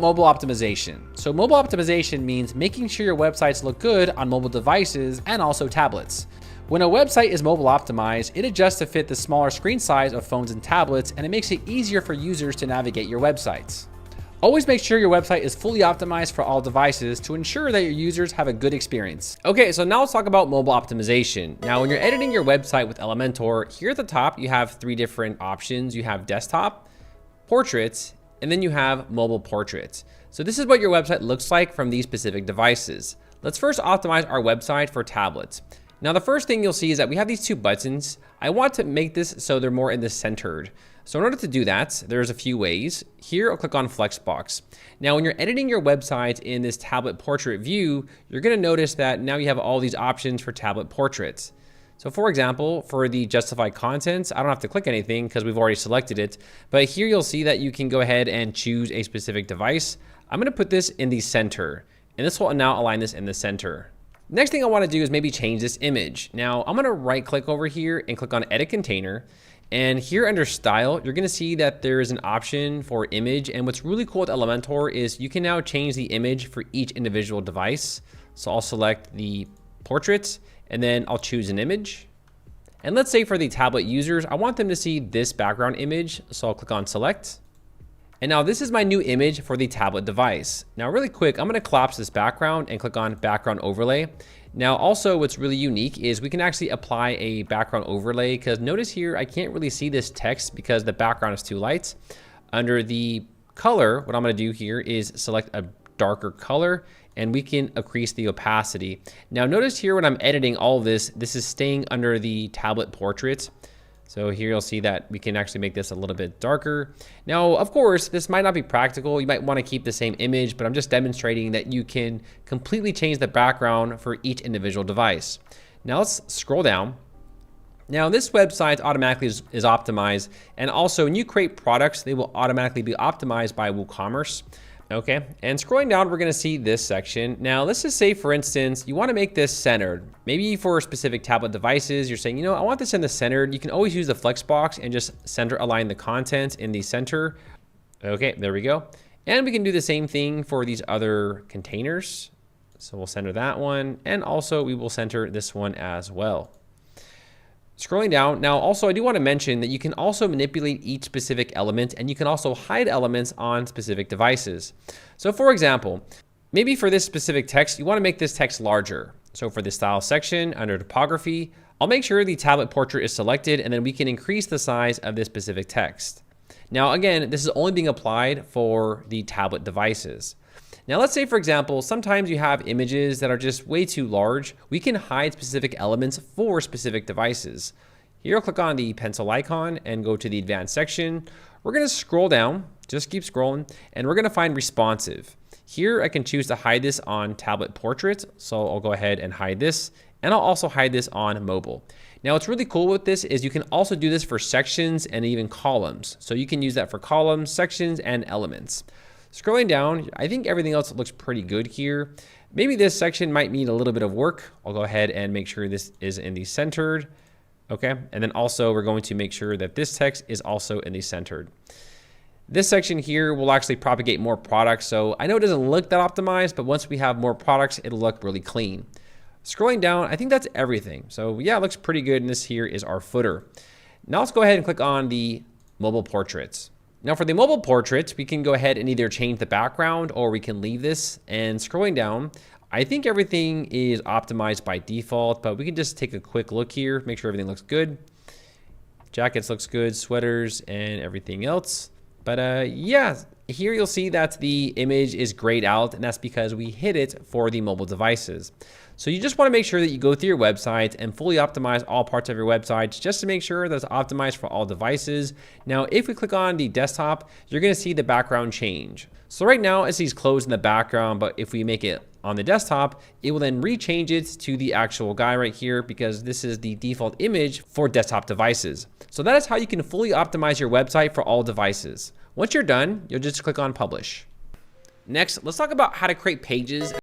Mobile optimization. So mobile optimization means making sure your websites look good on mobile devices and also tablets. When a website is mobile optimized, it adjusts to fit the smaller screen size of phones and tablets, and it makes it easier for users to navigate your websites. Always make sure your website is fully optimized for all devices to ensure that your users have a good experience. Okay, so now let's talk about mobile optimization. Now, when you're editing your website with Elementor, here at the top, you have 3 different options. You have desktop, portraits, and then you have mobile portraits. So this is what your website looks like from these specific devices. Let's first optimize our website for tablets. Now, the first thing you'll see is that we have these 2 buttons. I want to make this so they're more in the centered. So in order to do that, there's a few ways. Here, I'll click on Flexbox. Now, when you're editing your website in this tablet portrait view, you're gonna notice that now you have all these options for tablet portraits. So for example, for the justify contents, I don't have to click anything because we've already selected it. But here you'll see that you can go ahead and choose a specific device. I'm gonna put this in the center, and this will now align this in the center. Next thing I want to do is maybe change this image. Now I'm going to right click over here and click on edit container. And here under style, you're going to see that there is an option for image. And what's really cool with Elementor is you can now change the image for each individual device. So I'll select the portraits and then I'll choose an image. And let's say for the tablet users, I want them to see this background image. So I'll click on select. And now this is my new image for the tablet device. Now really quick, I'm gonna collapse this background and click on background overlay. Now also what's really unique is we can actually apply a background overlay, because notice here, I can't really see this text because the background is too light. Under the color, what I'm gonna do here is select a darker color and we can increase the opacity. Now notice here when I'm editing all of this, this is staying under the tablet portrait. So here you'll see that we can actually make this a little bit darker. Now, of course, this might not be practical. You might want to keep the same image, but I'm just demonstrating that you can completely change the background for each individual device. Now let's scroll down. Now this website automatically is optimized. And also when you create products, they will automatically be optimized by WooCommerce. Okay, and scrolling down, we're gonna see this section. Now, let's just say, for instance, you wanna make this centered. Maybe for specific tablet devices, you're saying, you know, I want this in the centered. You can always use the Flexbox and just center align the content in the center. Okay, there we go. And we can do the same thing for these other containers. So we'll center that one. And also we will center this one as well. Scrolling down, now also I do want to mention that you can also manipulate each specific element and you can also hide elements on specific devices. So for example, maybe for this specific text, you want to make this text larger. So for the style section under typography, I'll make sure the tablet portrait is selected and then we can increase the size of this specific text. Now again, this is only being applied for the tablet devices. Now let's say, for example, sometimes you have images that are just way too large. We can hide specific elements for specific devices. Here I'll click on the pencil icon and go to the advanced section. We're gonna scroll down, just keep scrolling, and we're gonna find responsive. Here I can choose to hide this on tablet portrait. So I'll go ahead and hide this, and I'll also hide this on mobile. Now what's really cool with this is you can also do this for sections and even columns. So you can use that for columns, sections, and elements. Scrolling down, I think everything else looks pretty good here. Maybe this section might need a little bit of work. I'll go ahead and make sure this is in the centered. Okay, and then also we're going to make sure that this text is also in the centered. This section here will actually propagate more products. So I know it doesn't look that optimized, but once we have more products, it'll look really clean. Scrolling down, I think that's everything. So yeah, it looks pretty good. And this here is our footer. Now let's go ahead and click on the mobile portraits. Now for the mobile portraits, we can go ahead and either change the background or we can leave this. And scrolling down, I think everything is optimized by default, but we can just take a quick look here, make sure everything looks good. Jackets looks good, sweaters and everything else. But yeah, here you'll see that the image is grayed out, and that's because we hid it for the mobile devices. So you just want to make sure that you go through your website and fully optimize all parts of your website just to make sure that it's optimized for all devices. Now, if we click on the desktop, you're going to see the background change. So right now it sees closed in the background, but if we make it on the desktop, it will then rechange it to the actual guy right here because this is the default image for desktop devices. So that is how you can fully optimize your website for all devices. Once you're done, you'll just click on publish. Next, let's talk about how to create pages